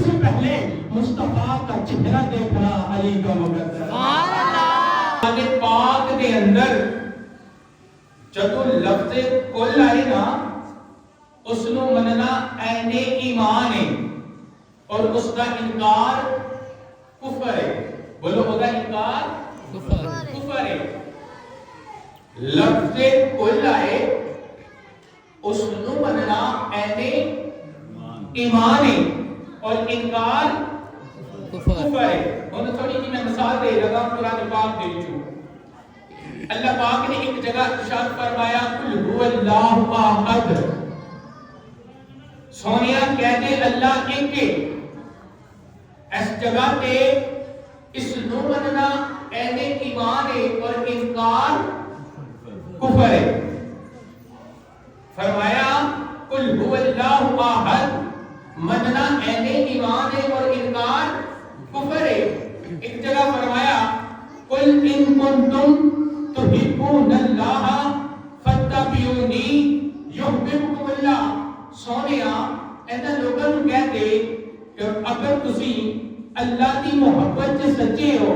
سے پہلے مصطفیٰ کا چہرہ دیکھنا علی کا مقدر آگے پاک دے اندر جدو لفظ کل آئے نا اس نو مننا عین ایمان ہے اور اس کا انکار کفر ہے. بولو ہوگا انکار کفر ہے. لفظ کل آئے اس نو مننا عین ایمان ہے اور انکار کفر ہے. انہوں تھوڑی جی میں مثال دے لگا قرآن پاک دے چو. اللہ پاک نے ایک جگہ ارشاد فرمایا قل هو اللہ احد. سونیا کہہ دے اللہ ایک ہے. اس جگہ تے اس نو مننا عین ایمان ہے اور انکار کفر ہے. فرمایا قل هو اللہ احد مننا عین ایمان ہے اور انکار کفر ہے. ایک جگہ فرمایا قل ان کنتم تحبون اللہ فاتبعونی یحببکم اللہ. سونیا اینا لوگوں کو کہہ دے کہ اگر تسی اللہ کی محبت سے سچے ہو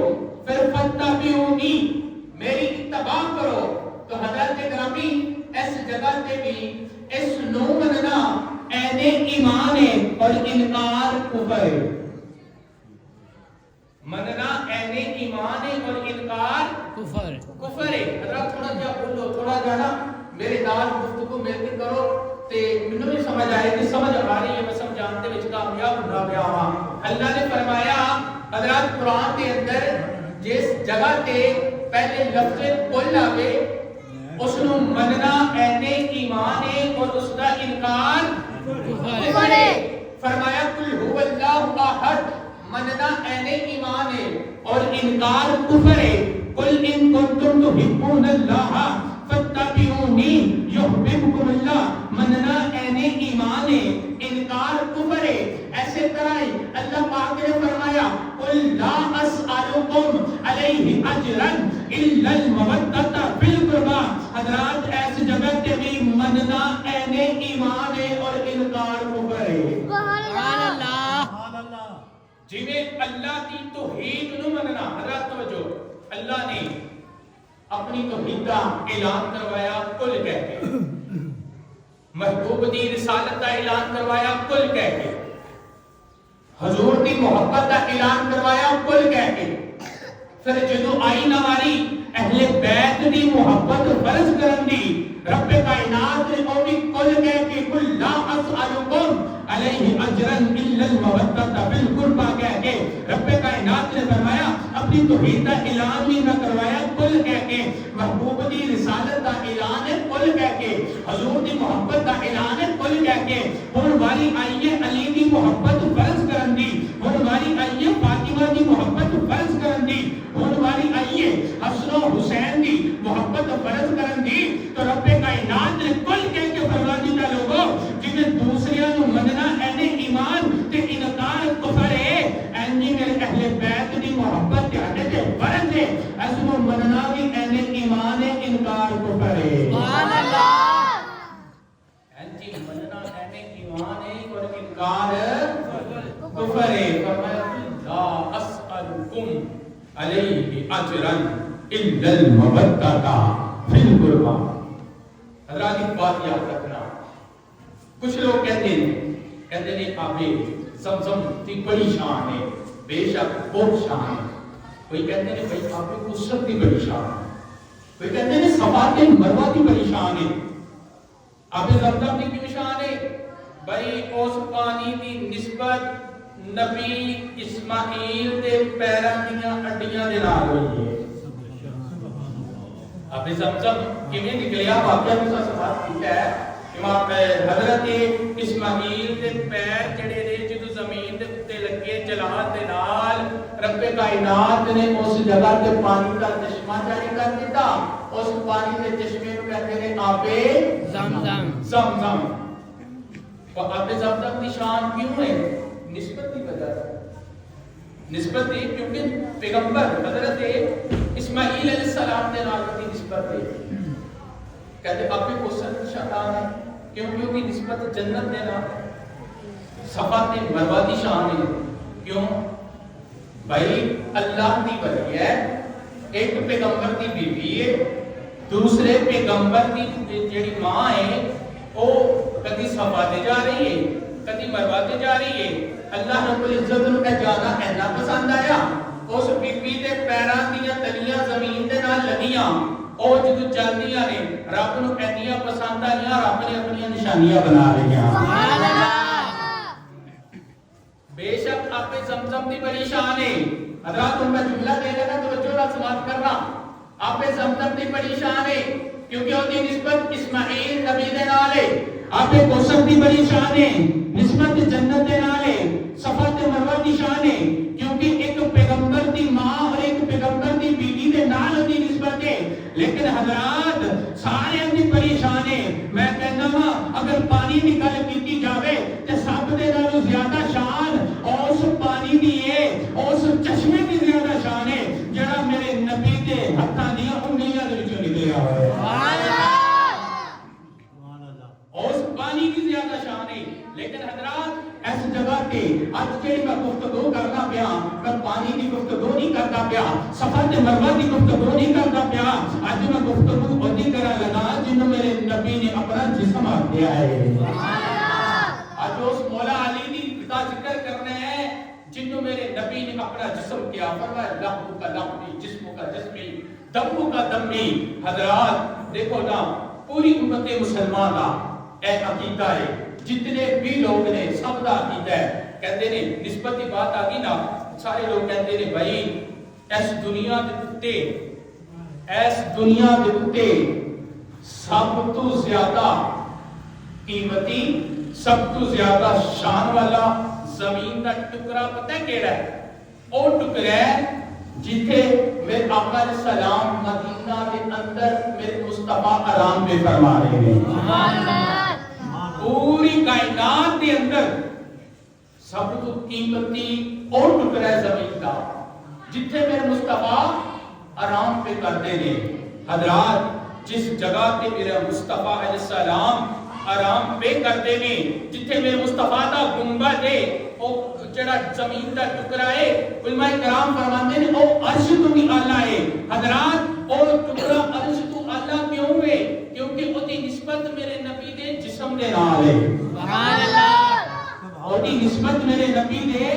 پھر فاتبعونی میری اتباع کرو. تو حضرت گرامی اس جگہ تے بھی اس نو مننا عین ایمان ہے اور انکار کفر ہے. مننا عین ایمان ہے اور انکار کفر ہے. حضرت تھوڑا جا بولو تھوڑا جا نا میرے نال گفتگو مل کے کرو تے منوں بھی سمجھ آئے کہ سمجھ آ رہی ہے میں سمجھان دے وچ کامیاب ہوندا پیا ہاں. اللہ نے فرمایا حضرت قرآن کے اندر جس جگہ تے پہلے لفظ کل آوے اس نو مننا عین ایمان ہے اور اس کا انکار کفر ہے. فرمایا قل هو اللہ احد مننا عین ایمان ہے اور انکار کفر ہے. قل ان کنتم تحبون اللہ فاتبعونی یحببکم اللہ مننا عین ایمان ہے انکار کفر ہے. ایسے طرح اللہ پاک نے فرمایا قل لا اسألکم علیہ اجرا الا المودۃ فی القربى. حضرات ایسی جگہ تے بھی مننا عین ایمان ہے اور انکار کفر ہے. سبحان اللہ. جی میں اللہ کی توحید نو مننا. حضرات توجہ اللہ نے اپنی توحید کا اعلان کروایا کل کہہ کے. محبوب دی رسالت کا اعلان کروایا کل کہہ کے. حضور دی محبت کا اعلان کروایا کل کہہ کے. پھر جدو آئی نواری اہل بیت دی محبت فرض کرن دی رب کائنات نے او بھی کل کہہ کے قل لا اسألکم علیہ اجرا الا المودۃ فی القربى کہہ کے رب کائنات نے فرمایا اپنی توحید کا اعلان بھی نہ کروایا کل کہہ کے. محبوب دی رسالت کا اعلان ہے کل کہہ کے. حضور دی محبت کا اعلان ہے کل کہہ کے. ہن والی آئیے علی دی محبت فرض کرن دی. ہن والی آئیے فاطمہ دی محبت فرض کرن دی. ہن والی آئیے حسن و حسین دی محبت فرض کرن دی. تو رب کائنات نے کل کہہ کے فرما دیتا لوگوں جنہیں دوسریاں نو مننا عین ایمان تے انکار کفر ہے. اینجی میرے اہل بیت دی محبت تے تے فرض ہے اس کو مننا بھی عین ایمان ہے انکار کفر ہے. سبحان اللہ. اینجی مننا عین ایمان ہے اور انکار کفر ہے. فرمایا لا اسألکم علیہ اجرا الا المودۃ فی القربى. حضرات ایک بات یاد رکھنا. کچھ لوگ کہتے ہیں آب زمزم کی بڑی شان ہے. بے شک بہت شان ہے. کوئی کہتے ہیں بھائی آب کثرت کی بڑی شان ہے. کوئی کہتے ہیں صفا کے مروہ کی بڑی شان ہے. آب زمزم کی کیوں شان ہے؟ بھائی اس پانی کی نسبت نبی اسماعیل دے پیراں دیاں ہڈیاں دے نال ہوئی ہے. اب زمزم کیویں نکلیا واقعہ بھی ساتھ کیتا ہے. امام حضرت اسماعیل دے پیر جڑے نے جدوں زمین دے تے لگے جلال دے نال رب کائنات نے اس جگہ تے پانی کا چشمہ جاری کر دیتا. اس پانی دے چشمے نوں کہتے ہیں آب زمزم. اور آب زمزم کی شان کیوں ہے؟ نسبت کی وجہ سے. نسبت ہے کیونکہ پیغمبر حضرت اسماعیل علیہ السلام نے نال کی نسبت ہے. کہتے اب بھی کوسن شیطان ہے کیوں کیونکہ نسبت جنت دینا. صفا تے مروا دی شان ہے. کیوں بھائی اللہ دی ولی ہے, ایک پیغمبر دی بیوی ہے, دوسرے پیغمبر دی جیڑی ماں ہے وہ کدی صفا تے جا رہی ہے کدی مروا تے جا رہی ہے. اللہ رب العزت نو اے جانا اینا پسند آیا, اس بیبی دے پیراں دیاں تلیاں زمین دے نال لگیاں, او جدوں چلدیاں نے رب نو اینیاں پسند آئیاں, رب نے اپنی نشانیاں بنا لئیاں. سبحان اللہ. بے شک آپ زمزم دی بڑی شان ہے. حضرات ان کا جملہ دے گا تو توجہ نال سماعت کرنا. آپ زمزم دی بڑی شان ہے کیونکہ وہ دی نسبت اسماعیل نبی دے نال ہے. آپ کوثر دی بڑی شان ہے نسبت جنت دے نال ہے. صفا تے مروہ دی شان ہے کیونکہ ایک پیغمبر دی ماں اور ایک پیغمبر دی بیوی دے نال دی نسبت ہے. لیکن حضرات سارے دی بڑی شان ہے. میں کہنا ہاں اگر پانی دی گل کیتی جاوے تے سب دے نالوں زیادہ شان اس پانی دی ہے, اس چشمے دی زیادہ شان ہے جڑا میرے نبی دے ہتھاں دیاں انگلیاں دے وچوں نکلیا ہوا ہے. سبحان اللہ. اس پانی دی زیادہ شان ہے. لیکن حضرات اس جگہ تے اج جڑی میں گفتگو کرنا پیا, میں پانی دی گفتگو نہیں کرتا پیا, صفا تے مروہ دی گفتگو نہیں کرتا پیا. اج میں گفتگو اودی کرن لگا جنوں میرے نبی نے اپنا جسم آکھیا ہے. اج اس مولا علی دی دا ذکر کرنے ہیں جنوں میرے نبی نے اپنا جسم کیا. فرمایا لہو کا لہمی, جسم کا جسمی, دمو کا دمی. حضرات دیکھو نا پوری امت مسلمان کا اے عقیدہ ہے, جتنے بھی لوگ نے سب دا عقیدہ ہے. کہتے نے نسبت کی بات آ گئی نا, سارے لوگ کہتے نے بھائی اس دنیا دے اتے سب تو زیادہ قیمتی, سب تو زیادہ شان والا زمین دا ٹکڑا پتہ ہے کیڑا ہے؟ او ٹکڑا ہے جتھے میرے آقا علیہ السلام مدینہ کے اندر میرے مصطفیٰ آرام پہ فرما رہے ہیں. سبحان اللہ. پوری کائنات کے اندر سب تو قیمتی اور ٹکڑا ہے زمین کا جتھے میرے مصطفیٰ آرام پہ کرتے ہیں. حضرات جس جگہ پہ میرے مصطفیٰ علیہ السلام آرام پہ کرتے ہیں, جتھے میرے مصطفیٰ دا گنبد ہے, او جڑا زمین دا ٹکڑا ہے, علماء کرام فرماتے ہیں او عرش تو بھی اعلیٰ ہے. حضرات او ٹکڑا عرش تو اعلیٰ کیوں ہے؟ کیونکہ او دی نسبت میرے نبی دے جسم دے نال ہے. سبحان اللہ. او دی نسبت میرے نبی دے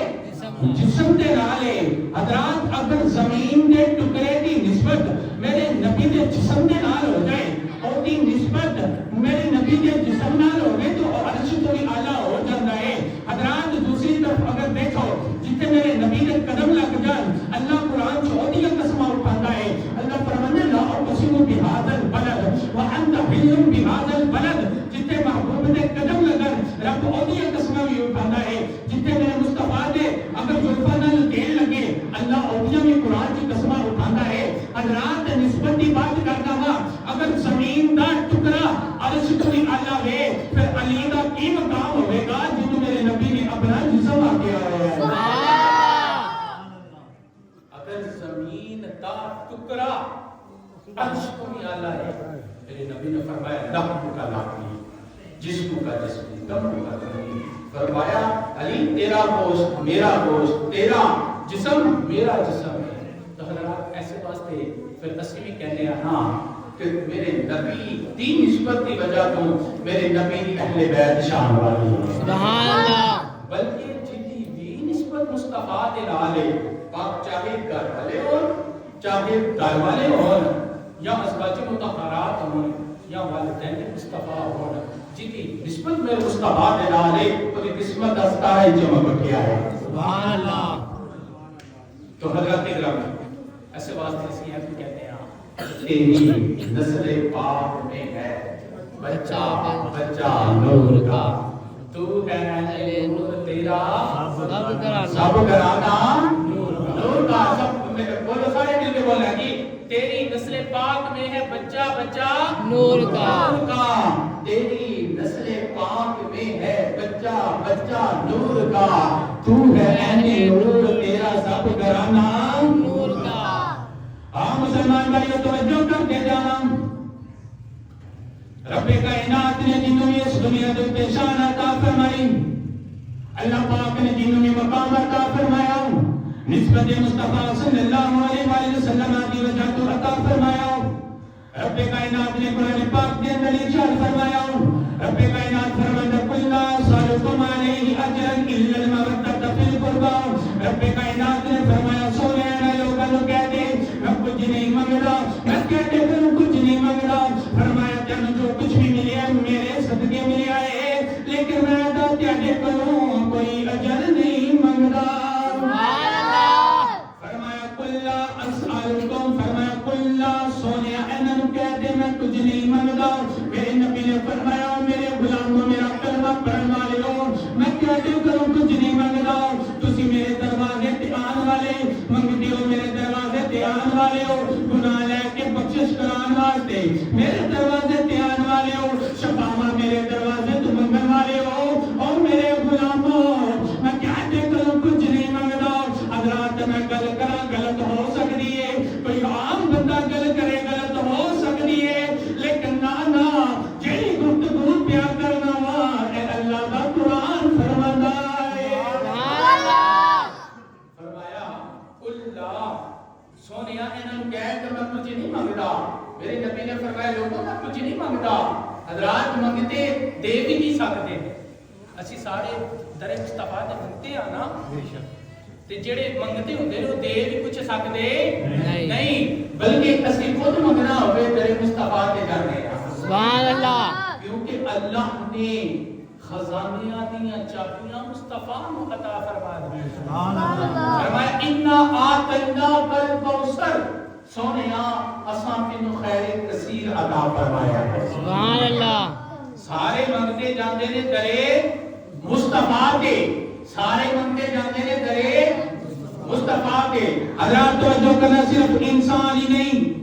جسم دے نال ہے. حضرات اگر زمین دے ٹکڑے دی نسبت میرے نبی دے جسم دے نال ہو جائے, او دی نسبت میرے نبی دے جسم نال ہو گئے تو عرش تو بھی اعلیٰ ہو جاتا ہے. حضرات دوسری طرف اگر دیکھو جتنے میرے نبی دے قدم لگ جان, اللہ قرآن چودیاں قسمہ اٹھاتا ہے. اللہ فرمانے لا اقسم بہذا البلد وانت حل بہذا البلد, جتنے محبوب دے قدم لگن رب اودیاں قسمہ بھی اٹھاتا ہے. جتنے میرے مصطفیٰ دے اگر زلفاں نال تیل لگے اللہ اودیاں بھی قرآن کی قسمہ اٹھاتا ہے. حضرات نسبت کی بات کرتا ہوا, اگر زمین دا ٹکڑا عرش تو بھی اعلیٰ ہے پھر علی دا کی مقام ہوئے گا جنہوں میرے نبی نے اپنا جسم آکیا ہے. اگر زمین دا ٹکڑا عرش تو بھی اعلیٰ ہے, میرے نبی نے فرمایا لہو کا لہمی, جسم کا جسمی, دم کا دمی. فرمایا علی تیرا گوشت میرا گوشت, تیرا جسم میرا جسم ہے. تو حضرات ایسے واسطے پھر اسی بھی کہنے ہیں ہاں کہ میرے نبی دی نسبت کی وجہ تو میرے نبی دی اہل بیت شان والی ہے. سبحان اللہ. بلکہ جتنی بھی نسبت مصطفیٰ دے نال ہے, پاک چاہے گھر والے ہوں چاہے گھر والے ہوں یا ازواج مطہرات ہوں یا والدین مصطفیٰ ہوں, جتنی نسبت میرے مصطفیٰ دے نال ہے تو دی قسمت دا ستارہ چمک اٹھیا ہے. سبحان اللہ. تو حضرات اکرام ایسے واسطے اسی ہیں کہتے ہیں تیری نسل پاک میں ہے بچہ نور کا, تو ہے نور تیرا سب گھرانہ نور کا. سب بولو سارے مل کے بولنا کہ تیری نسل پاک میں ہے بچہ نور کا. تیری نسل پاک میں ہے بچہ نور کا, تو ہے نور تیرا سب گھرانہ نور کا. مسلمان بھائیو توجہ کر کے جانا, رب کائنات نے جنوں اس دنیا دے شان عطا فرمائی, اللہ پاک نے جنہوں میں مقام عطا فرمایا نسبت مصطفیٰ صلی اللہ علیہ وآلہ وسلم کی وجہ تو عطا فرمایا رب کائنات نے قرآن پاک کے اندر ارشاد فرمایا رب کائنات فرماتا قل لا اسألکم علیہ اجرا الا المودۃ فی القربى رب کائنات نے فرمایا سونے نہ لوگوں کہتے میں کچھ نہیں مانگتا میں کہتے پھر کچھ نہیں مانگتا فرمایا تمہیں جو کچھ بھی ملے میرے صدقے ملے آئے لیکن میں ادا تیرے کروں کوئی اجر نہیں مانگتا فرمایا قل لا اسألکم فرمایا قل لا سونے انہوں کہتے میں کچھ نہیں مانگتا میرے نبی نے فرمایا میرے غلاموں میرا کلمہ پڑھنے والے ہو میں کہتے کروں کچھ نہیں مانگتا تسی میرے دروازے تے آن والے منگتے ہو میرے دروازے تے آن والے ہو گناہ لے کے بخشش کران واسطے میرے دروازے تے آن والے ہو شفاعت میرے دروازے تو منگن والے ہو اور میرے غلاموں میں کہتے کروں کچھ نہیں مانگتا حضرات میں گل کرا غلط ہو سکتی ہے کوئی عام بندہ گل کرے غلط ہو سکتی ہے لیکن نانا جیڑی گفتگو پیا کرنا وا اے اللہ دا قرآن فرماتا ہے فرمایا قل لا سونیا انہوں کہہ کہ میں کچھ نہیں مانگتا میرے نبی نے فرمایا لوگوں میں کچھ نہیں مانگتا حضرات منگتے دے بھی نہیں سکتے اسی سارے در مصطفیٰ دے منگتے ہیں نا تے جڑے منگتے ہوندے نے دے بھی کچھ سکتے نہیں بلکہ اسی خود منگنا ہوئے در مصطفیٰ دے جانے سبحان اللہ کیونکہ اللہ نے خزانیاں دیاں چابیاں مصطفیٰ کو عطا فرما دی سبحان اللہ فرمایا انا آتیناک الکوثر سونیا اساں تینوں خیر کثیر عطا فرمایا ہے سبحان اللہ سارے منگتے جاندے نے درے مصطفیٰ کے سارے منگتے جاندے نے درے مصطفیٰ کے حضرات توجہ کرنا صرف انسان ہی نہیں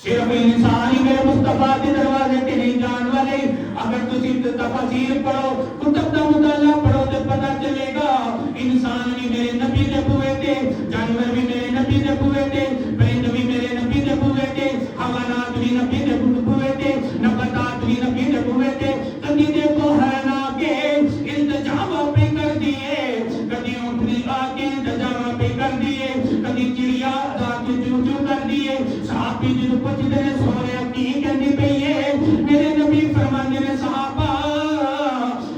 صرف انسان ہی میرے مصطفیٰ کے دروازے کے نہیں جان والے اگر تسی تفسیر پڑھو کتب دا مطالعہ پڑھو تو پتہ چلے گا انسان بھی میرے نبی دے بوئے تھے جانور بھی میرے نبی دے بوئے تھے پرند بھی میرے نبی دے بوئے تھے حیوانات بھی نبی دے بوئے تھے نباتات بھی نبی دے بوئے تھے کدی دیکھو ہرنا کے التجام پہ کر دیے کدی اونٹنی آ کے التجام پہ کر دیے کدی چڑیا آ کے چو چو کر دیے صحابی جن پوچھتے ہیں سویا کی کہنی پئی ہے میرے نبی فرماندے نے صحابہ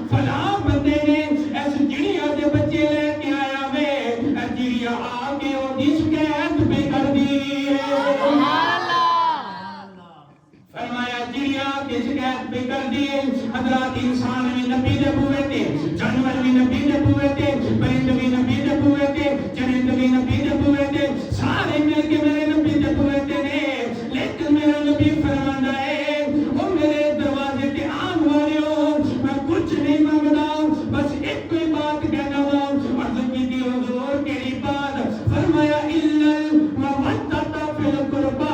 فلاں بندے نے ایس چڑیا دے بچے لے کے آیا وے اے چڑیا آ کے او دی شکایت پہ کر دی فرمایا چڑیا کی شکایت پہ کر دیے حضرات انسان بھی نبی دے بوئے تھے جانور بھی نبی دے بوئے تھے پرند بھی نبی دے بوئے تھے چرند بھی نبی دے بوئے تھے سارے مل کے میرے نبی دے بوئے تھے لیکن میرا نبی فرماتا ہے او میرے دروازے تے آن والے ہو میں کچھ نہیں مانگتا بس ایک کوئی بات کہنا ہوا عرض کی تھی حضور کیڑی بات فرمایا الا المودۃ فی القربى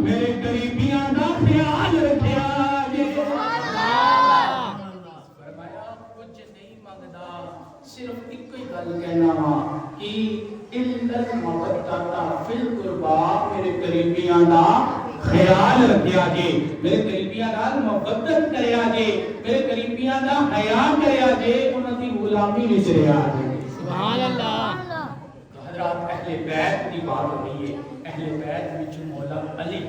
میرے قریبیاں دا خیال رکھیا جے فرمایا کچھ نہیں مانگتا صرف ایک کوئی گل کہنا ہوا کہ الا المودۃ فی القربى میرے قریبیاں دا خیال رکھیا جے میرے قریبیاں نال محبت کریا جے میرے قریبیاں دا حیا کریا جے انہاں دی غلامی وچ رہیا جے سبحان اللہ حضرات اہل بیت دی بات ہو رہی ہے اہل بیت وچ مولا علی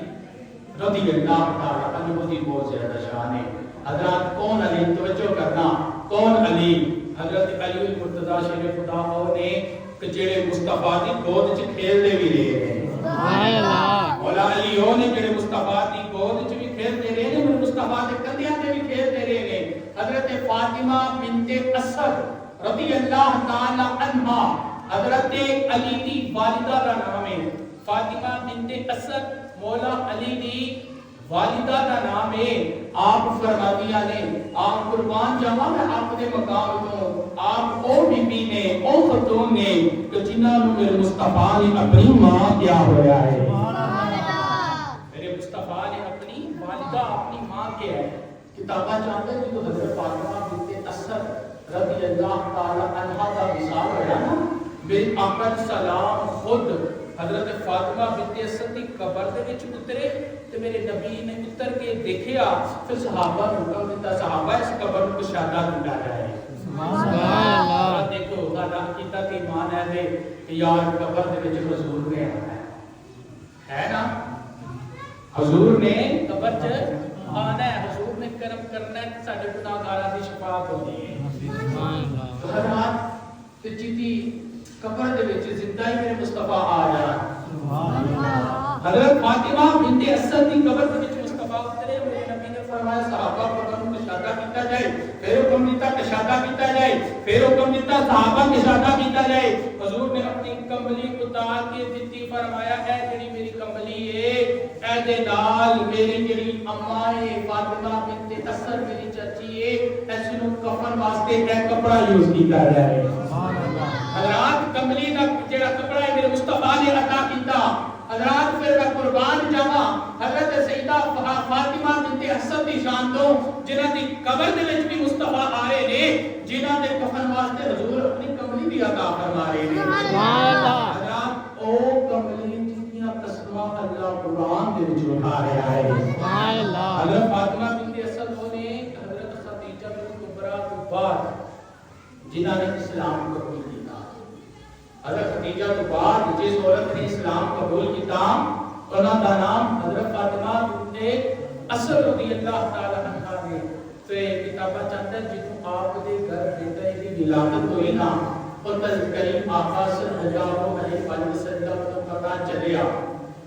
رضی اللہ تعالی عنہ دی بہت زیادہ شان ہے حضرات کون علی توجہ کرنا کون علی حضرت علی المرتضی شیر خدا او نے کہ جڑے مصطفیٰ دی گود وچ کھیلدے بھی رہے ہیں سبحان اللہ مولا علی او نے جڑے مصطفیٰ دی گود وچ بھی کھیلدے رہے ہیں مصطفیٰ دے کندھیاں تے بھی کھیلدے رہے ہیں حضرت فاطمہ بنت اسد رضی اللہ تعالی عنہا حضرت علی دی والدہ دا نام ہے فاطمہ بنت اسد مولا علی دی والدہ دا نام ہے آپ فرماتی نے آپ قربان جاواں میں آپ دے مقام تو آپ او بی بی نے او خاتون نے کہ جنہاں نوں میرے مصطفیٰ نے اپنی ماں کیا ہویا ہے میرے مصطفیٰ نے اپنی والدہ اپنی ماں کیا ہے کتاباں چاہتے ہیں تو حضرت فاطمہ بنت اسد رضی اللہ تعالی عنہا کا وصال ہوا نا میرے آقا سلام خود حضرت فاطمہ بنت اسد کی قبر دے وچ اترے تے میرے نبی نے اتر کے دیکھیا پھر صحابہ نوں حکم دتا صحابہ اس قبر کو کشادہ کیتا جائے سبحان اللہ ساڈا عقیدہ تے ایمان ہے دے کہ یار قبر دے وچ حضور نے آنا ہے نا حضور نے قبر چ آنا ہے حضور نے کرم کرنا ہے ساڈے گناہگاراں دی شفاعت ہونی ہے سبحان اللہ حضرات تے جدی قبر دے وچ زندہ ہی میرے مصطفی آ جان سبحان اللہ حضرت فاطمہ بنت اسد دی قبر دے وچ مصطفی اترے میرے نبی نے فرمایا صحابہ کو کشادہ کیتا جائے پھر حکم دیتا کشادہ کیتا جائے پھر حکم دیتا صحابہ کشادہ کیتا جائے حضور نے اپنی کمبلی اتار کے دتی فرمایا اے جڑی میری کمبلی ہے اے دے نال میری جڑی اماں ہے فاطمہ بنت اسد میری چچی ہے اس نو کفن واسطے اے کپڑا یوز کیتا جائے سبحان اللہ حضرات کمبلی دا جڑا کپڑا ہے میرے مصطفی نے عطا کیتا حضرات پھر میں قربان جاواں حضرت سیدہ فاطمہ بنت اسد دی شان تو جنہاں دی قبر دے وچ بھی مصطفی آ رہے نے جنہاں دے کفن واسطے حضور اپنی کمبلی بھی عطا فرما رہے نے سبحان اللہ حضرات او کمبلی جتنیاں قسماں اللہ قرآن دے وچ اٹھا رہا ہے سبحان اللہ حضرت فاطمہ بنت اسد نے حضرت خدیجہ بنت کبریٰ کے بعد جنہاں نے اسلام قبول کیا حضرت خدیجہ کے بعد جس عورت نے اسلام قبول کیا انہاں دا نام حضرت فاطمہ بنت اسد رضی اللہ تعالی عنہا نے تے کتابہ چاہتا ہے جدوں آپ دے گھر بیٹے دی ولادت ہوئی نا اور کریم آقا صلی اللہ علیہ وسلم کو پتہ چلیا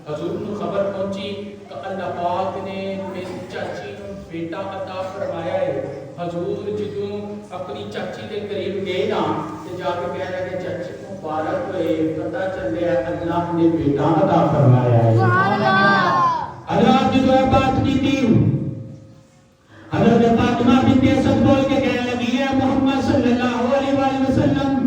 حضور نو خبر پہنچی کہ اللہ پاک نے میری چاچی نو بیٹا عطا فرمایا ہے حضور جدوں اپنی چاچی دے قریب گئے نا تے جا کے کہہ رہے کہ چاچی مبارک ہوئے پتہ چلیا اللہ نے بیٹا عطا فرمایا ہے سبحان اللہ حضرات جو بات کی تھی حضرت فاطمہ بنت اسد بول کے کہنے لگی ہے محمد صلی اللہ علیہ وسلم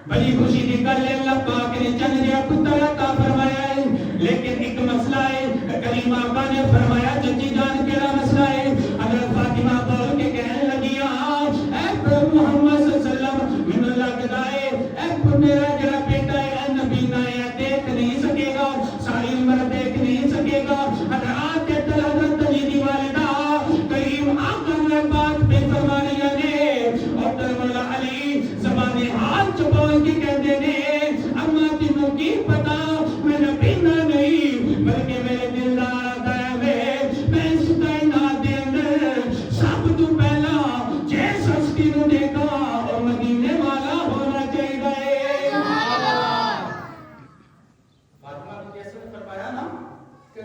بڑی خوشی کی گل ہے اللہ پاک نے چند دیا پتر عطا فرمایا ہے لیکن ایک مسئلہ ہے کریم آقا نے فرمایا چچی جان کیڑا مسئلہ ہے حضرت فاطمہ بول کے کہنے لگی اے محمد صلی اللہ علیہ وسلم من لگدا ہے اے میرا جڑا بیٹا ہے نبی نہ ہے دیکھ نہیں سکے گا ساری عمر دیکھ نہیں سکے گا حضرات حضرت علی دی والدہ کریم آقا نے بات پہ فرما رہی ہے اور مولا علی زبان حال چبول کے کہتے ہیں اما تینوں کی پتا میں نبی نہ نہیں بلکہ میرے دلدار آتا ہے میں اس کائنات دے اندر سب تو پہلا جیس ہستی نو دیکھا اور مدینے والا ہونا چاہیے فاطمہ بنت اسد نے فرمایا نا کہ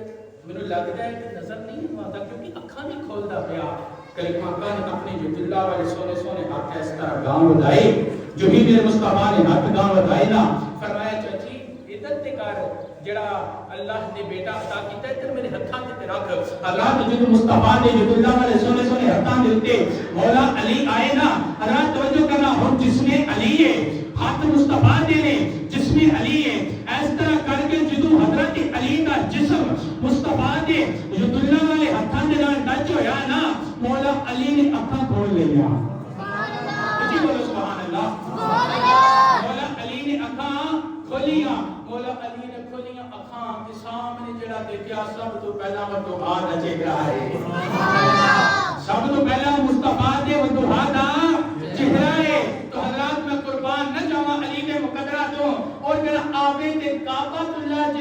مجھے لگتا ہے کہ نظر نہیں آتا کیونکہ اکھاں نہیں کھولتا پیا کریم آقا نے اپنے جو دلہ والے سونے سونے ہاتھ اس طرح گاؤں بدائے جو ہی میرے مصطفیٰ نے ہاتھ گاؤں بدائے نا فرمایا چاچی عزت تے کر جڑا اللہ نے بیٹا عطا کیتا ہے تے میرے ہتھاں تے رکھ اللہ نے جو مصطفیٰ نے جو دلہ والے سونے سونے ہاتھاں دے اوتے مولا علی آئے نا حضرات توجہ کرنا ہن جس میں علی ہے ہاتھ مصطفیٰ دے نے جس میں علی ہے اس طرح کر کے جدوں حضرت علی کا جسم مصطفیٰ دے جو دلہ والے ہتھاں دے نال ٹچ ہویا نا مولا علی نے اکھاں کھول لیا سبحان اللہ جی بولو سبحان اللہ سبحان اللہ مولا علی نے اکھاں کھولیاں مولا علی نے کھولیاں اکھاں کے سامنے جڑا دیکھیا سب تو پہلا وضوحا دا چہرہ ہے سبحان اللہ سب تو پہلا مصطفیٰ دے وضوحا دا چہرہ ہے تو حضرات میں قربان نہ جاواں علی دے مقدرہ تو اور جڑا آوے تے کعبۃ اللہ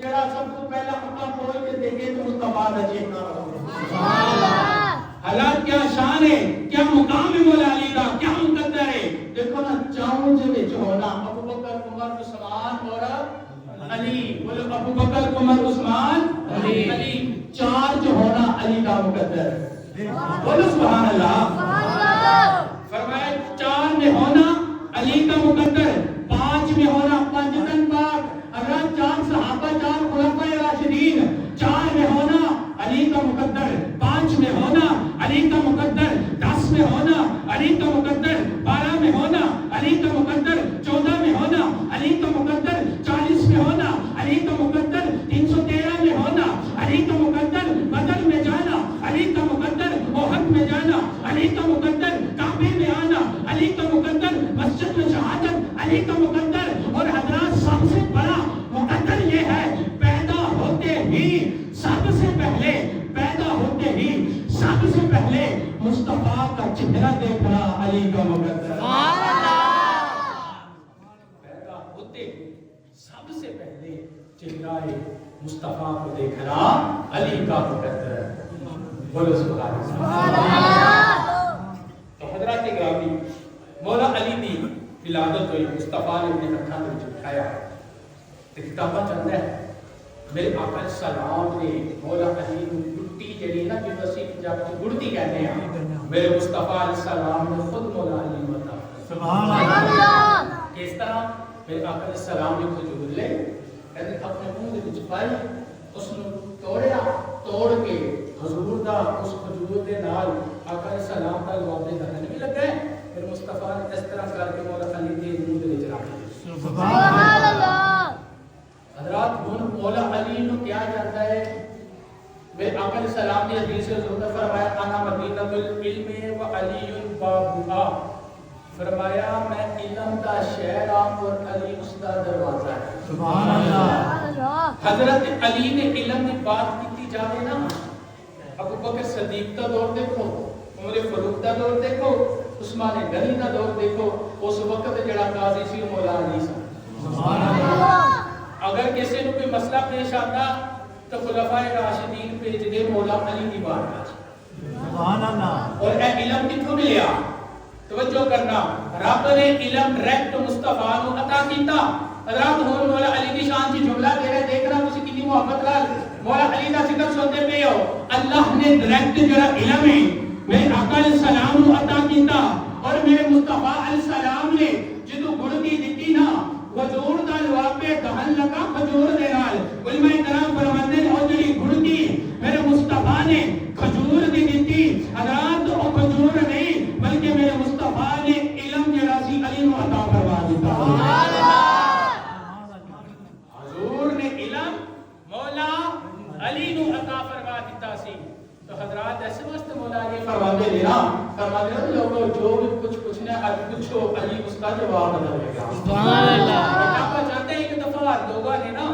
جڑا سب تو پہلا اکھاں کھول کے دیکھے تو مصطفیٰ دا چہرہ سبحان اللہ حالات کیا شان ہے کیا مقام ہے مولا علی کا کیا مقدر ہے دیکھو نا چاؤں دے وچ ہونا ابو بکر عمر عثمان اور علی بولو ابو بکر عمر عثمان علی چار جو ہونا علی کا مقدر بولو سبحان اللہ فرمایا چار میں ہونا علی کا مقدر پانچ میں ہونا پنجتن پاک حضرات چار صحابہ چار خلفائے راشدین چار میں ہونا علی کا مقدر پانچ میں ہونا علی کا مقدر 10 میں ہونا علی کا مقدر 12 میں ہونا علی کا مقدر 14 میں ہونا علی کا مقدر 40 میں ہونا علی کا مقدر 313 میں ہونا علی کا مقدر بدر میں جانا علی کا مقدر احد میں جانا علی کا مقدر کعبے میں آنا علی کا مقدر مسجد میں شہادت علی کا مقدر اور حضرات سب سے بڑا مقدر یہ ہے پیدا ہوتے ہی سب سے پہلے پیدا ہوتے ہی سب سے پہلے مصطفیٰ کا چہرہ دیکھنا علی کا مقدر چہرہ مصطفیٰ کو دیکھنا علی کا مقدر ہے. بولو سبحان اللہ. تو حضرات گرامی مولا علی دی ولادت ہوئی, مصطفیٰ نے اپنے ہاتھاں وچ اٹھایا تے کتاباں چاہتا ہے میرے آقا علیہ السلام نے مولا علی کو گڑتی جڑی نا جس اسی پنجاب وچ گڑتی کہتے ہیں, میرے مصطفیٰ علیہ السلام نے خود مولا علی کو عطا. سبحان اللہ. کس طرح میرے آقا علیہ السلام نے کھجور لے کہتے اپنے منہ دے وچ پائی, اس نو توڑیا, توڑ کے حضور دا اس کھجور دے نال آقا علیہ السلام دا لواب دے دہن بھی لگا ہے. پھر مصطفیٰ نے اس طرح کر کے مولا علی دے منہ دے وچ رکھ دیا. سبحان اللہ. حضرات ہن مولا علی نو کیا جاتا ہے, میرے آقا علیہ السلام نے حدیث حضور نے فرمایا انا مدینۃ العلم و علی بابھا, فرمایا میں علم دا شہر ہوں اور علی اس دا دروازہ ہے. سبحان اللہ. حضرت علی نے علم کی بات کی جاوے نا, ابو بکر صدیق کا دور دیکھو, عمر فاروق کا دور دیکھو, عثمان غنی کا دور دیکھو, اس وقت جڑا قاضی سی مولا علی سی. سبحان اللہ. اگر کسی کو کوئی مسئلہ پیش آتا تو خلفائے راشدین بھیج دے مولا علی کی بارگاہ. سبحان اللہ. اور اے علم کتھوں ملیا؟ توجہ کرنا, رب نے علم ڈائریکٹ مصطفیٰ کو عطا کیتا. حضرات ہن مولا علی کی شان کی جملہ دے رہے, دیکھنا تسی کتنی محبت نال مولا علی دا ذکر سنتے پے ہو. اللہ نے ڈائریکٹ جڑا علم ہے میرے آقا علیہ السلام کو عطا کیتا, اور میرے مصطفیٰ علیہ السلام نے جدوں گڑتی دتی نا حضور دا لواب پہ دہن لگا کھجور دے نال. علماء کرام فرماتے ہیں او جڑی گڑتی میرے مصطفیٰ نے کھجور دی دتی, حضرات او کھجور نہیں بلکہ میرے مصطفیٰ نے علم جڑا سی علی نو عطا فرما دیتا. سبحان اللہ. حضور نے علم مولا علی نو عطا فرما دیتا سی. تو حضرات ایسے واسطے مولا علی فرماتے ہیں نا, فرماتے ہیں لوگوں جو بھی کچھ پوچھنا ہے اج پوچھو, علی اس کا جواب دے گا. سبحان اللہ. آپ جانتے ہیں کہ دفعہ لوگوں نے نا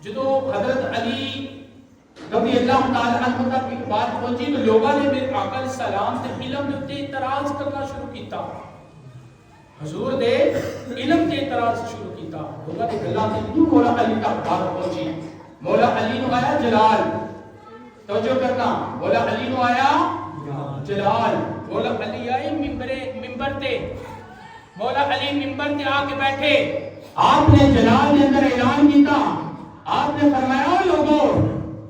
جدو حضرت علی رضی اللہ تعالی عنہ تک ایک بات پہنچی تو لوگوں نے میرے آقا علیہ السلام سے علم دے تے اعتراض کرنا شروع کیتا. حضور دے علم تے اعتراض شروع کیتا. لوگوں نے گلاں تے کیوں مولا علی تک بات پہنچی. مولا علی نو آیا جلال, توجہ کرنا, مولا علی نو آیا جلال. مولا علی آئے منبر تے, مولا علی منبر تے آ کے بیٹھے, آپ نے جلال کے اندر اعلان کیتا. آپ نے فرمایا او لوگوں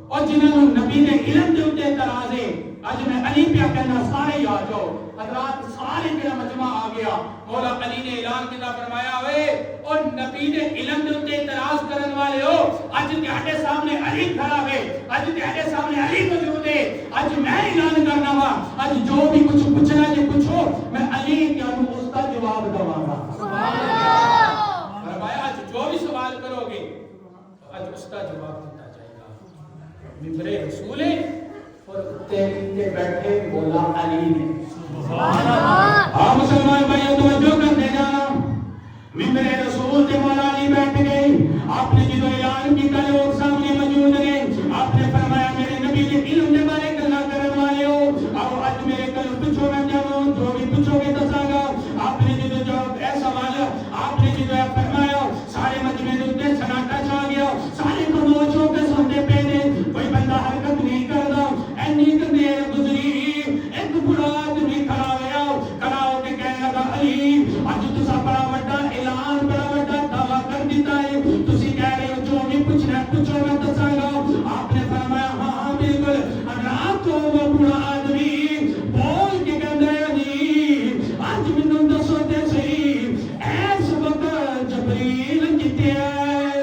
اور جنہوں نبی نے علم دے اوتے اعتراض ہے, اج میں علی پہ کہنا سارے آ جاؤ. حضرات سارے میرا مجمع آ گیا. مولا علی نے اعلان کیتا, فرمایا اوے اور نبی نے علم دے اوتے اعتراض کرن والے ہو, اج تہاڈے سامنے علی کھڑا ہے, اج تہاڈے سامنے علی موجود ہے. اج میں اعلان کرنا وا, اج جو بھی کچھ پوچھنا جے پوچھو, میں علی تانوں اس کا جواب دواں گا. سبحان اللہ. فرمایا اج جو بھی سوال کرو گے اج اس کا جواب دیتا جائے گا. منبر رسول ہے اور تے بیٹھے مولا علی نے. سبحان اللہ. آپ مسلمان بھائیو توجہ کرتے جانا, منبر رسول تے مولا علی بیٹھ گئے. آپ نے جدو اعلان کیتا لوگ سامنے موجود نے, آپ نے فرمایا میرے نبی نے علم دے بارے گلاں کرن والے ہو, آؤ اج میرے کل پوچھو, میں جاؤں جو بھی پوچھو گے دساں گا. آپ نے جدو جواب اے سوال آپ نے جدو فرمایا سارے مجمع دے اوتے سناٹا چھا گیا. سارے خاموش ہو کے سنتے پے نے, کوئی بندہ حرکت نہیں کردا. اینی دیر گزری, ایک بڑا آدمی کھڑا ہوا, کھڑا ہو کے کہنے لگا علی اج تساں بڑا وڈا اعلان, بڑا وڈا دعویٰ کر دیتا ہے, تسی کہہ رہے ہو جو بھی پوچھنا ہے پوچھو میں دساں گا. آپ نے فرمایا ہاں بالکل. رات کو وہ بڑا آدمی بول کے کہندا ہے علی اج مینوں دسو تے صحیح اس وقت جبریل کتے ہے.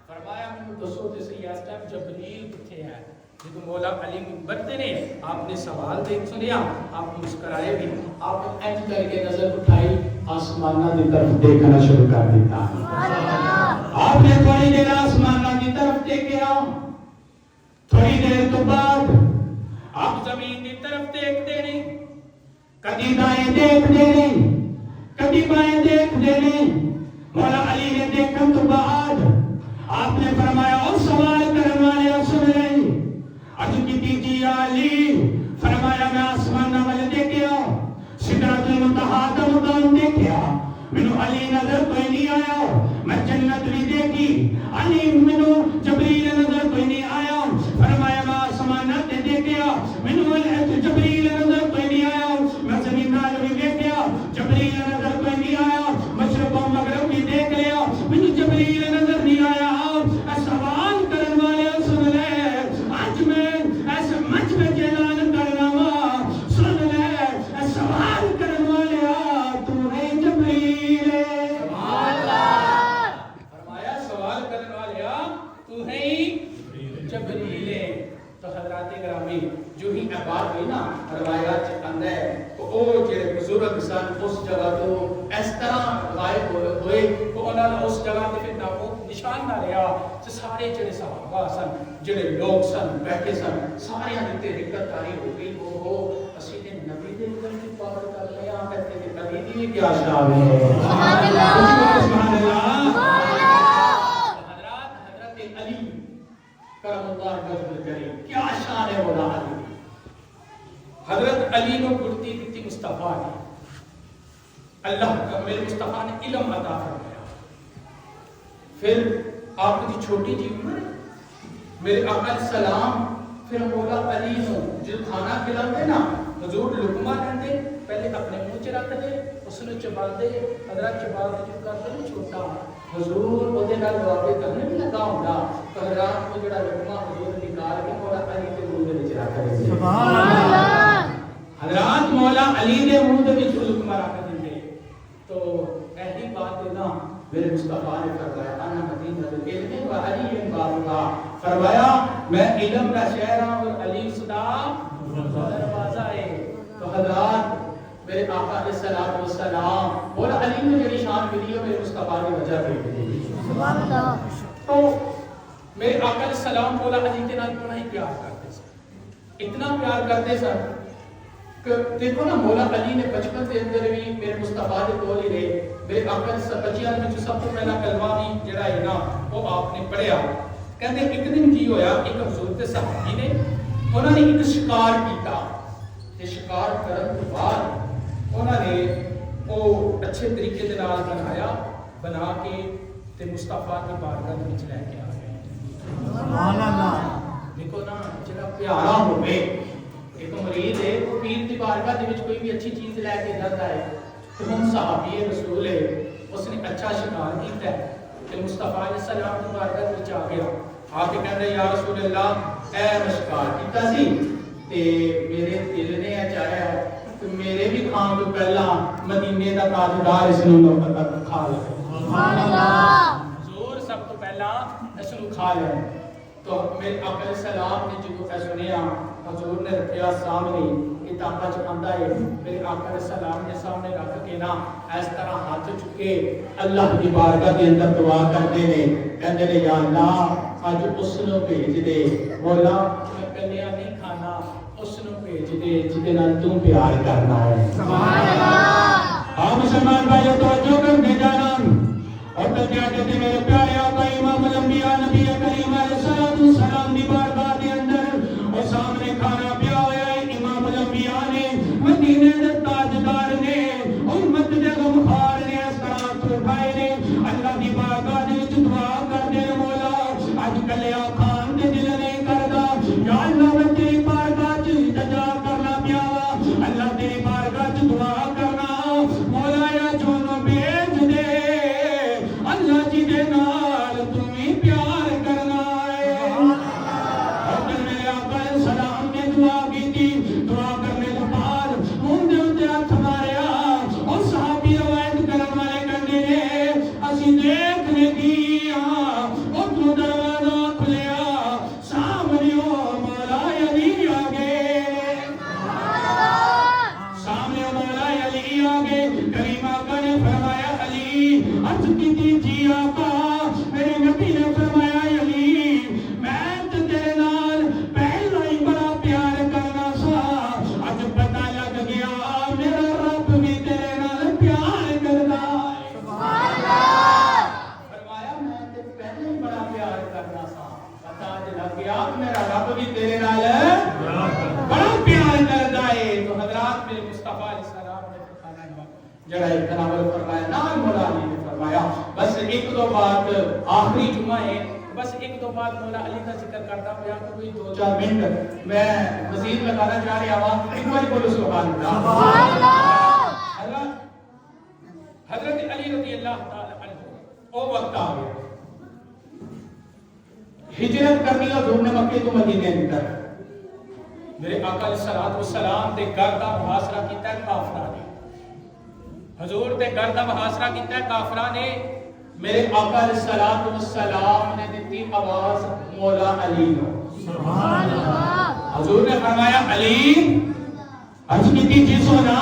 فرمایا مینوں دسو تے صحیح اس ٹائم جبریل کتے ہے. جب مولا علی منبر تے نے آپ نے سوال دیکھ سنیا, آپ مسکرائے بھی, آپ ایج کر کے نظر اٹھائی, آسماناں دی طرف دیکھنا شروع کر دیتا. آپ نے تھوڑی دیر آسماناں دی طرف دیکھا, تھوڑی دیر تو بعد آپ زمین دی طرف دیکھتے نہیں, کدی دائیں دیکھتے نہیں, کدی بائیں دیکھتے نہیں. مولا علی نے دیکھن تو بعد آپ نے فرمایا اور سوال کرنے والے سن رہے اج کی جی علی. فرمایا میں آسمان والے دیکھا, سدرۃ المنتہا کا مقام دیکھا, مینوں علی نظر کوئی نہیں آیا. میں جنت بھی دیکھی علی منو جبریل نظر کوئی نہیں آیا فرمایا میں آسمانات دیکھیا منو جبریل نظر کوئی نہیں آیا میں زمین نال بھی دیکھیا جبریل نظر کوئی نہیں آیا مشرق و مغرب بھی دیکھ لیا منو جبریل نظر نہیں آیا سوال کرنے والے سن لے آج میں ایسے منچ میں اعلان کرنا وا سن لے سوال کرنے والے تو ہے جبریل فرمایا سوال کرنے والے تو ہے جبریل تو حضرات گرامی جو ہی بات ہوئی نا روایات اندر ہے تو او جڑے بزرگ سن اس جگہ تو اس طرح غائب ہوئے تو انہاں نے اس جگہ تے پھر نامو نشان نہ رہا تے سارے جڑے صحابہ سن جڑے لوگ سن بیٹھے سن سارے تے دقت آئی ہو گئی او اسی نے نبی دے گل کی پاک کر لیا کہتے کہ نبی دی کیا شان ہے سبحان اللہ سبحان اللہ حضرت علی کرم اللہ وجہ الکریم کیا شان ہے مولا علی حضرت علی کو گڑتی دیتی مصطفیٰ نے اللہ کا میرے مصطفیٰ نے علم عطا فرمایا پھر آپ کی چھوٹی جی عمر میرے آقا علیہ السلام پھر مولا علی ہوں جو کھانا کھلاتے نا حضور لقمہ لیندے پہلے اپنے منہ چ رکھ دے اس نے چبا دے حضرت چبا دے جو کر دے چھوٹا حضور وہ دے نال دعاوے کرنے بھی لگا ہوندا تو حضرت کو جڑا لقمہ حضور نکال کے مولا علی کے منہ دے وچ رکھ دے سبحان اللہ حضرت مولا علی دے منہ دے وچ لقمہ رکھ دے تو ایسی بات ہے نا میرے مصطفیٰ نے فرمایا انا مدینہ العلم و علی بابا فرمایا میں علم کا شہر ہوں اور علی صدا دروازہ ہے تو حضرات میرے آقا علیہ السلام مولا علی نے جڑی شان ملی ہے میرے مصطفیٰ کی وجہ سے سبحان اللہ تو میرے آقا علیہ السلام مولا علی کے نال بڑا ہی پیار کرتے سن اتنا پیار کرتے سن کہ دیکھو نا مولا علی نے بچپن کے اندر بھی میرے مصطفیٰ کے کول ہی رہے میرے آقا نے بچیاں میں سب تو پہلا کلمہ بھی جڑا ہے نا وہ آپ نے پڑھیا کہتے ایک دن کی ہویا ایک حضور کے صحابی نے انہوں نے ایک شکار کیتا تے شکار کرن کے بعد انہوں نے وہ اچھے طریقے دے نال بنا کے تے مصطفیٰ کی بارگاہ وچ لے کے آ گئے سبحان اللہ دیکھو نا جڑا پیارا ہوے ایک مرید ہے وہ پیر دی بارگاہ دے وچ کوئی بھی اچھی چیز لے کے جاتا ہے تو ہم صحابی رسول ہے اس نے اچھا شکار کیتا ہے کہ مصطفیٰ علیہ السلام کی بارگاہ وچ آ گیا آ کے کہندا یا رسول اللہ اے شکار کیتا سی تے میرے دل نے چاہیا کہ میرے بھی کھان تو پہلا مدینے دا تاجدار اس نوں کھا لے سبحان اللہ حضور سب تو پہلا اس نوں کھا لے تو میرے آقا علیہ السلام نے جو سنیا حضور نے رکھیا سامنے کتاباں چ آندا ہے میرے آقا علیہ السلام نے سامنے رکھ کے نا اس طرح ہاتھ چکے اللہ دی بارگاہ کے اندر دعا کرتے نے کہندے نے یا اللہ اج اس نو بھیج دے مولا میں کلیا نہیں کھانا اس نو بھیج دے جدے نال تو پیار کرنا ہے سبحان اللہ ہاں مسلمان بھائیو توجہ کر دے جانا اور کہتے ہیں میرے پیارے آقا امام الانبیاء نبی کریم علیہ السلام دی بارگاہ کے اندر اور سامنے کھانا پیا ہوا ہے امام الانبیاء نے مدینے دے تاجدار نے امت دے غمخوار نے اس طرح اٹھائے نے اللہ دی بارگاہ دے وچ دعا کردے نے مولا اج کلیا خان دے دل نہیں کردا یا اللہ میں تیری بارگاہ وچ التجا کرنا پیا اللہ تیری بارگاہ وچ دعا کرنا مولا یا جونوں بھیج دے اللہ جی دے نال تمہیں پیار کرنا ہے اور میرے آقا علیہ السلام نے دعا کی تھی دعا کرنے کے بعد منہ دے اوتے ہاتھ ماریا اور صحابی روایت کرنے والے کہندے نے اسی دیکھنے گیا اور تو دروازہ کھلیا سامنے مولا علی آ گئے سامنے مولا علی آ گئے کریم آقا نے فرمایا علی عرض کی تھی جی آقا میرے نبی نے فرمایا علی میں تو تیرے نال پہلا ہی بڑا پیار کرنا سا اج پتہ لگ گیا میرا رب بھی تیرے نال پیار کردا ہے سبحان اللہ فرمایا میں تے پہلے ہی بڑا پیار کرنا سا پتہ لگ گیا میرا رب بھی تیرے نال بڑا پیار کردا ہے تو حضرات میرے مصطفیٰ علیہ السلام نے فرمایا جڑا ایک تناول فرمایا نام مولا علی نے فرمایا فرمایا بس ایک دو بات آخری جمعہ ہے بس ایک دو بات مولا علی کا ذکر کرتا ہوں یہاں کوئی 2-4 منٹ میں مزید بتانا چاہ رہا ہوں ایک بار بولو سبحان اللہ حضرت علی رضی اللہ تعالی عنہ وہ وقت آ گیا ہجرت کرنی اور ڈھونڈنے مکے تو مدینے کی طرف میرے آقا علیہ الصلوۃ والسلام دے گھر دا محاصرہ کیتا ہے کافراں نے حضور دے گھر دا محاصرہ کیتا ہے کافراں نے میرے آقا علیہ الصلوۃ والسلام نے دیتی آواز مولا علی نو سبحان اللہ حضور نے فرمایا علی عرض کی جس ہونا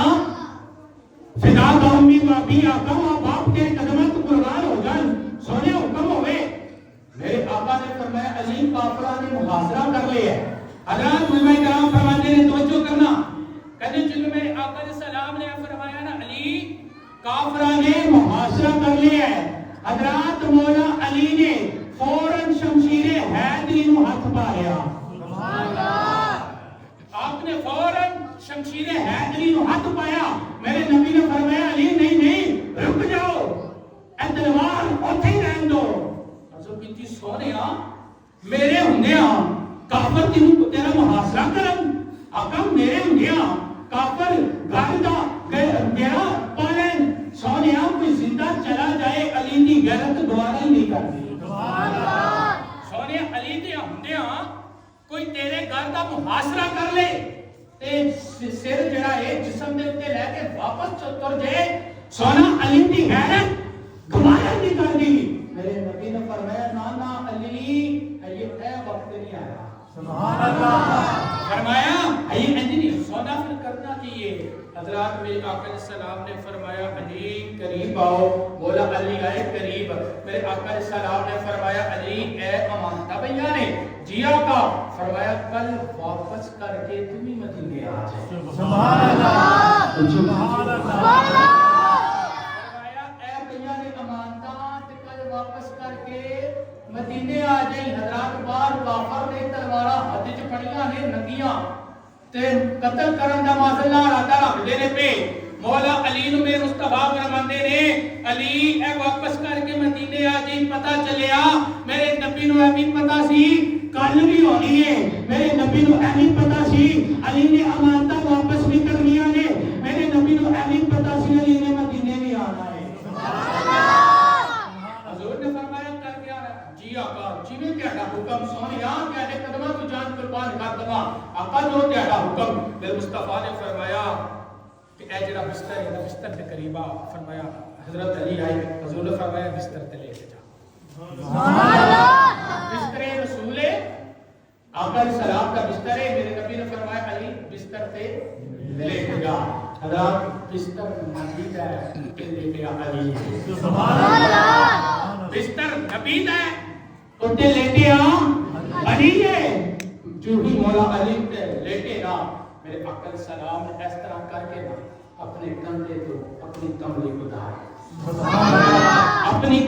فدا کا امی و ابی آقا و باپ کے قدمت قربان ہو جان سونے حکم ہوئے میرے آقا نے فرمایا علی کافرہ نے محاصرہ کر لیا ہے حضرات علماء کرام فرماتے ہیں توجہ کرنا کہتے چلو میرے آقا علیہ السلام نے فرمایا نا علی کافرہ نے محاصرہ کر لیا ہے حضرات مولا علی نے فوراً شمشیر حیدری نو ہاتھ پایا آپ نے فوراً شمشیر حیدری نو ہاتھ پایا میرے نبی نے فرمایا علی نہیں رک جاؤ اے تلوار اوتھے ہی رہن دو حضرت بیتی سونیا میرے ہندیاں کافر تیرا محاصرہ کرن آقا میرے ہندیاں کافر گھر دا تیرا پالن سونیا کوئی زندہ چلا جائے علی دی غیرت دوبارہ ہی نہیں کرتی سونیا علی دی ہندیاں کوئی تیرے گھر دا محاصرہ کر لے تے سر جڑا ہے جسم دے تے لے کے واپس چتر جائے سونا علی دی غیرت دوبارہ نہیں کرتی میرے نبی نے فرمایا نانا علی یہ وقت نہیں آیا سبحان اللہ فرمایا یہ نہیں سونا پھر کرنا چاہیے حضرات میرے آقا علیہ السلام نے فرمایا علی قریب آؤ بولا علی آئے قریب میرے آقا علیہ السلام نے فرمایا علی اے امانتہ بھیا نے جی آقا فرمایا کل واپس کر کے تمہیں مدینے آ جائے سبحان اللہ سبحان اللہ واپس کر کے مدینے آ جائیں حضرات بار کافر نے تلوارا ہاتھ وچ پھڑیاں نے ننگیاں تے قتل کرن دا معاذ ارادہ رکھ دے نے پہ مولا علی نو میرے مصطفی فرماندے نے علی اے واپس کر کے مدینے آ جائیں پتہ چلیا میرے نبی نو اے بھی پتہ سی کل بھی ہونی ہے میرے نبی نو اے بھی پتہ سی علی نے امانتاں واپس بھی کرنیاں نے میرے نبی نو اے بھی پتہ سی علی نے مدینے بھی آنا ہے جیویں تہاڈا حکم سونیا تہاڈے قدماں تو جان قربان کر دواں آقا جو تہاڈا حکم میرے مصطفی نے فرمایا کہ اے جڑا بستر ہے بستر کے قریب آ فرمایا حضرت علی آئے حضور نے فرمایا بستر تے لے جا سبحان اللہ بستر رسول آقا علیہ السلام کا بستر ہے میرے نبی نے فرمایا علی بستر تے لے جا حضرات بستر نبی کا ہے لے کے علی سبحان اللہ بستر نبی کا ہے اٹھے لیٹے علی ہے جو ہی مولا علی لیٹے نا میرے آقا علیہ السلام نے اس طرح کر کے نا اپنے کندھے تو اپنی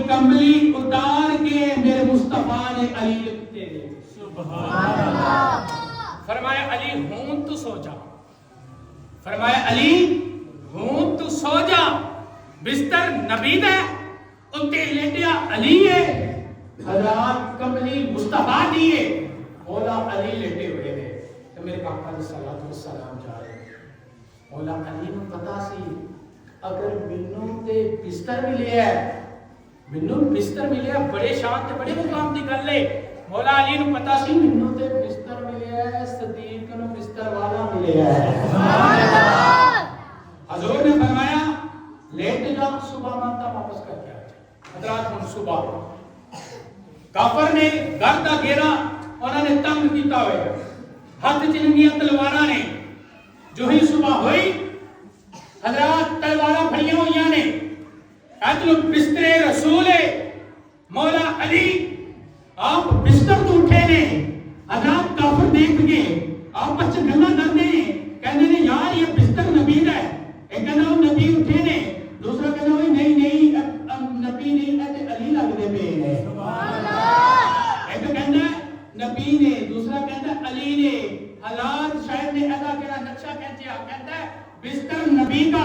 کملی اتار کے میرے مصطفیٰ نے علی لکھتے ہیں سبحان اللہ فرمایا علی ہوں تو سو جا فرمایا علی ہوں تو سو جا بستر نبی ہے اٹھے لیٹے علی ہے حضرات کملی مصطفیٰ دیئے مولا علی لیٹے ہوئے ہیں تو میرے آقا علیہ السلام جا رہے ہیں مولا علی نے پتا سی اگر منوں تے بستر ملے ہے منوں بستر ملے ہے بڑے شان تے بڑے مقام دی گل ہے مولا علی نے پتا سی منوں تے بستر ملے ہے صدیق نو بستر والا ملے ہے سبحان اللہ حضور نے فرمایا لیٹ جا صبح مانتا واپس کر کے آ جائے حضرات ہن صبح کافر نے گھر دا گھیرا انہوں نے تنگ کیتا ہوئے ہاتھ چنگیاں تلواراں نے جو ہی صبح ہوئی حضرات تلواراں پھڑیاں ہوئیاں نے ادلو بستر رسول مولا علی آپ بستر تو اٹھے نے حضرات کافر دیکھ کے آپ بچے گلا کرتے ہیں کہنے نے یار یہ بستر نبی کا ہے ایک کہنا وہ نبی اٹھے نے دوسرا کہنا وہ نہیں نبی نہیں علی لگ دے پہ ہے ایک کہنا نبی نے دوسرا کہنا علی نے حالات شاید نے ادا کرا نقشہ کہتا ہے بستر نبی کا